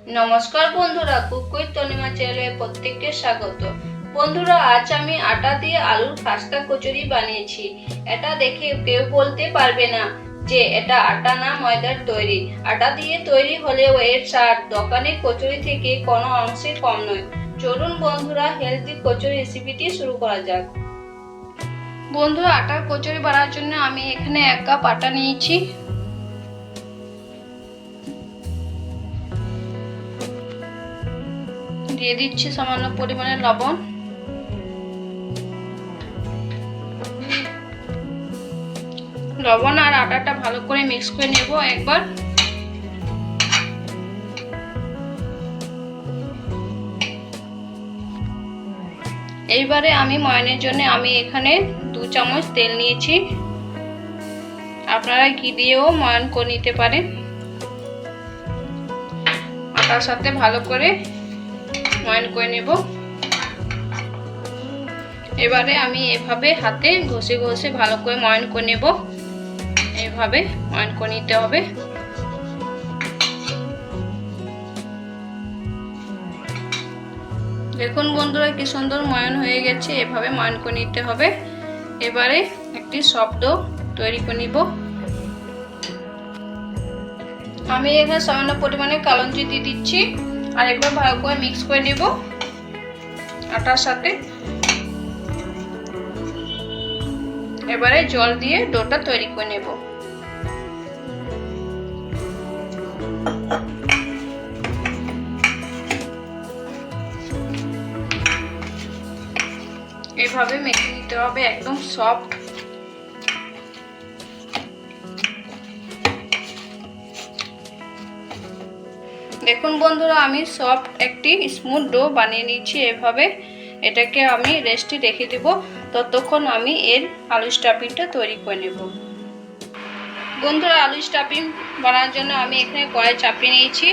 নমস্কার বন্ধুরা, cook with Tanima চ্যানেলে প্রত্যেককে স্বাগত। বন্ধুরা, আজ আমি আটা দিয়ে আলুর খাস্তা কচুরি বানিয়েছি। এটা দেখে কেউ বলতে পারবে না যে এটা আটা না ময়দার তৈরি। আটা দিয়ে তৈরি হলেও এর স্বাদ দোকানের কচুরি থেকে কোনো অংশে কম নয়। চলুন বন্ধুরা, হেলদি কচুরি রেসিপিটি শুরু করা যাক। বন্ধুরা, আটার কচুরি বানানোর জন্য আমি এখানে 1 কাপ আটা নিয়েছি। দিয়ে দিচ্ছি সামান্য পরিমাণে লবণ। লবণ আর আটাটা ভালো করে মিক্স করে নেব একবার। এইবারে আমি ময়ানের জন্য আমি এখানে 2 চামচ তেল নিয়েছি। আপনারা ঘি দিয়েও ময়ান করে নিতে পারেন। আটার সাথে ভালো করে ময়ান করে নেব। এবারে আমি এভাবে হাতে ঘষে ঘষে ভালো করে ময়ান করে নেব। এইভাবে ময়ান করে নিতে হবে। দেখুন বন্ধুরা, কি সুন্দর ময়ান হয়ে গেছে। এভাবে ময়ান করে নিতে হবে। এবারে একটি সফট ডো তৈরি করে নিব। আমি এখানে সামান্য পরিমাণে কালো জিরে দিয়ে দিচ্ছি আর একবার ভালো করে মিক্স করে নেব আটার সাথে। এবারে জল দিয়ে ডোটা তৈরি করে নেব। এভাবে মেখে নিতে হবে একদম সফট। দেখুন বন্ধুরা, আমি সফট একটি স্মুথ ডো বানিয়ে নিয়েছি। এভাবে এটাকে আমি রেস্টে রেখে দেব। ততক্ষণ আমি এর আলু স্টাফিংটা তৈরি করে নেব। বন্ধুরা, আলু স্টাফিং বানানোর জন্য আমি এখানে কড়াই চাপিয়ে নিয়েছি।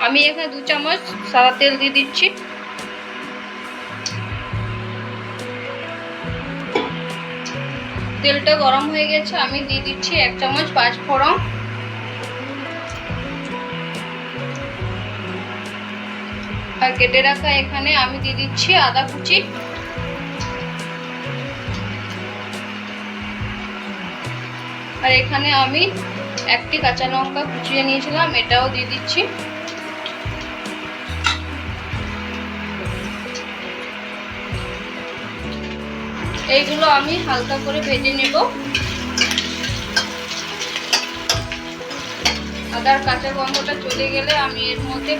আমি এখানে 2 চামচ সাদা তেল দিয়ে দিচ্ছি। তেলটা গরম হয়ে গেছে। আমি দিয়ে দিচ্ছি 1 চামচ 5 ফোড়ন। আর কেটে রাখা এখানে আমি দিয়ে দিচ্ছি আদা কুচি। আর এখানে আমি একটি কাঁচা লঙ্কা কুচিয়ে নিয়েছিলাম, এটাও দিয়ে দিচ্ছি। এইগুলো আমি হালকা করে ভেজে নেব। আদার কাঁচা গন্ধটা চলে গেলে আমি এর মধ্যে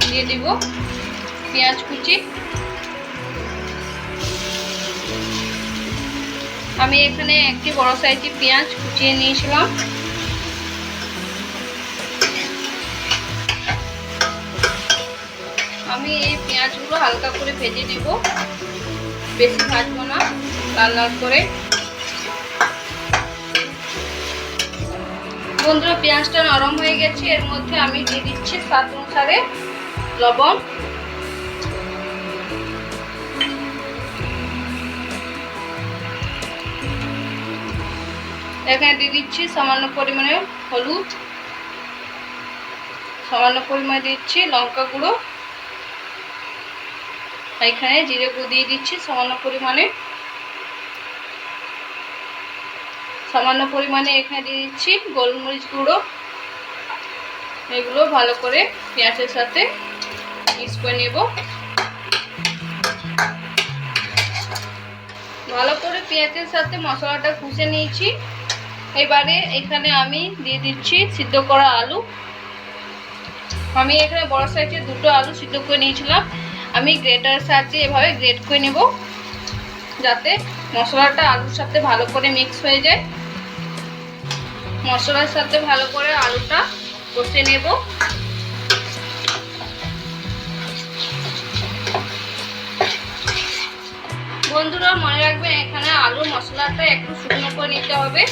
দিয়ে দেব পেঁয়াজ কুচি। আমি এখানে একটি বড় সাইজের পেঁয়াজ কুচিয়ে নিয়েছিলাম। আমি এই পেঁয়াজগুলো হালকা করে ভেজে নেব, বেশি ভাজবো না, লাল লাল করে। বন্ধুরা, পেঁয়াজটা নরম হয়ে গেছে। এর মধ্যে আমি দিয়ে দিচ্ছি স্বাদ অনুসারে লবণ। এখানে দিয়ে দিচ্ছি সামান্য পরিমাণে হলুদ, সামান্য পরিমাণে দিচ্ছি লঙ্কা গুঁড়ো। এখানে জিরে গুঁড়ো দিয়ে দিচ্ছি সামান্য পরিমাণে। এখানে দিয়ে দিচ্ছি গোলমরিচ গুঁড়ো। এগুলো ভালো করে পেঁয়াজের সাথে মিক্স করে নেব। ভালো করে পেঁয়াজের সাথে মশলাটা কষে নিয়েছি। এবারে এখানে আমি দিয়ে দিচ্ছি সিদ্ধ করা আলু। আমি এখানে বড় সাইজের 2টো আলু সিদ্ধ করে নিয়েছিলাম। আমি গ্রেটারের সাহায্যে এভাবে গ্রেট করে নেব, যাতে মশলাটা আলুর সাথে ভালো করে মিক্স হয়ে যায়। মশলার সাথে ভালো করে আলুটা কষে নেব। বন্ধুরা, মনে রাখবেন এখানে আলু মশলাটা একটু শুকনো করে নিতে হবে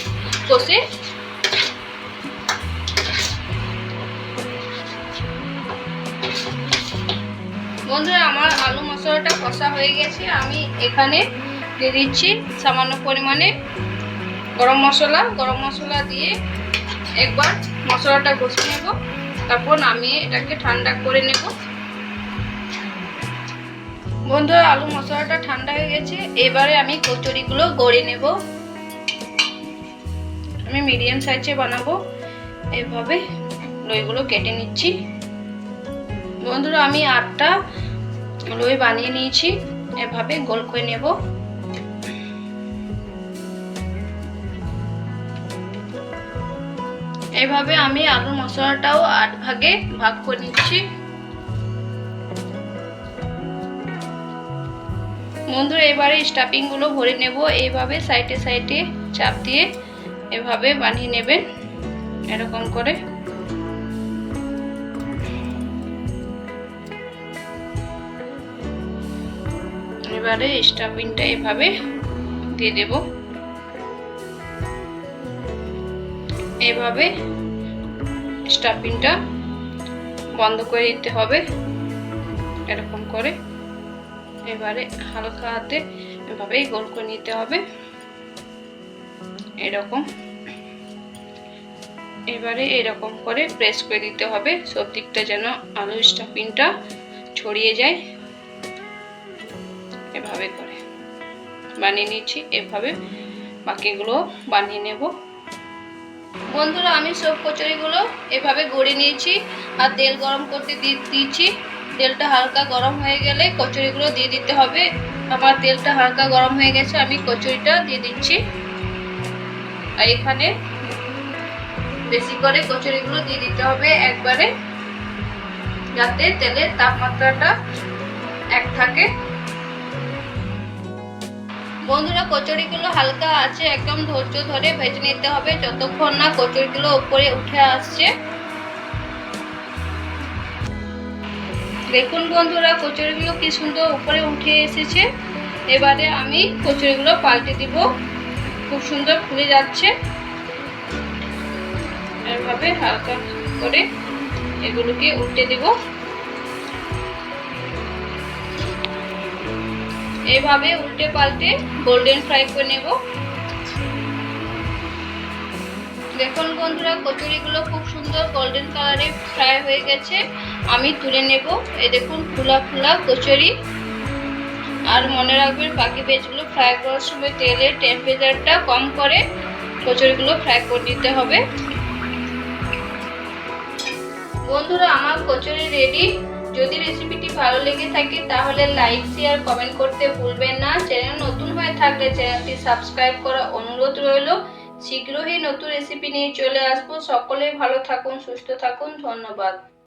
কষে। বন্ধুরা, আমার আলু মশলাটা কষা হয়ে গেছে। আমি এখানে দিয়ে দিচ্ছি সামান্য পরিমাণে গরম মশলা দিয়ে একবার মশলাটা কষে নেব। তারপর নামিয়ে এটাকে ঠান্ডা করে নেব। বন্ধুরা আলু মশলাটা ঠান্ডা হয়ে গেছে, এবারে আমি কচুরিগুলো গড়ে নেব। আমি মিডিয়াম সাইজে বানাবো, এইভাবে লইগুলো কেটে নিচ্ছি। বন্ধুরা আমি 8টা লই বানিয়ে নিয়েছি, এভাবে গোল করে নেব। এইভাবে আমি আলু মশলাটাও 8 ভাগে ভাগ করে নিচ্ছি। বন্ধুরা এবারে স্টাফিং গুলো ভরে নেব। এইভাবে সাইডে সাইডে চাপ দিয়ে এভাবে বানিয়ে নেবেন, এরকম করে। এবারে স্টাফিংটা এভাবে দিয়ে দেব। এভাবে স্টাফিংটা বন্ধ করে দিতে হবে, এরকম করে। এবারে হালকা হাতে এভাবে গোল করে নিতে হবে, এরকম। এবারে এরকম করে প্রেস করে দিতে হবে, সব দিকটা যেন আলু স্টাফিংটা ছড়িয়ে যায়। এভাবে করে বানিয়ে নিচ্ছি, এভাবে বাকিগুলো বানিয়ে নেব। বন্ধুরা আমি সব কচুরিগুলো এভাবে গড়ে নিয়েছি আর তেল গরম করতে দিয়েছি। তেলটা হালকা গরম হয়ে গেলে কচুরিগুলো দিয়ে দিতে হবে। আমার তেলটা হালকা গরম হয়ে গেছে, আমি কচুরিটা দিয়ে দিচ্ছি। আর এখানে বেশি করে কচুরিগুলো দিয়ে দিতে হবে একবারে, যাতে তেলের তাপমাত্রাটা এক থাকে। বন্ধুরা কচুরিগুলো হালকা আছে একদম ধৈর্য ধরে ভেজে নিতে হবে, যতক্ষণ না কচুরিগুলো উপরে উঠে আসছে। দেখুন বন্ধুরা কচুরিগুলো কি সুন্দর উপরে উঠে এসেছে। এবারে আমি কচুরিগুলো পাল্টে দিব, খুব সুন্দর ফুলে যাচ্ছে। এভাবে হালকা করে এগুলোকে উল্টে দিব। এইভাবে উল্টে পাল্টে গোল্ডেন ফ্রাই করে নেব। দেখুন বন্ধুরা কচুরিগুলো খুব সুন্দর গোল্ডেন কালারে ফ্রাই হয়ে গেছে, আমি তুলে নেব। এই দেখুন ফুলা ফুলা কচুরি। আর মনে রাখবেন বাকি ভেজগুলো ফ্রাই করার সময় তেলের টেম্পারেচারটা কম করে কচুরিগুলো ফ্রাই করে নিতে হবে। বন্ধুরা আমার কচুরি রেডি। যদি রেসিপিটি ভালো লেগে থাকে তাহলে লাইক শেয়ার কমেন্ট করতে ভুলবেন না। চ্যানেল নতুন হয়ে থাকলে চ্যানেলটি সাবস্ক্রাইব করার অনুরোধ রইল। শীঘ্রই নতুন রেসিপি নিয়ে চলে আসবো। সকলেই ভালো থাকুন, সুস্থ থাকুন। ধন্যবাদ।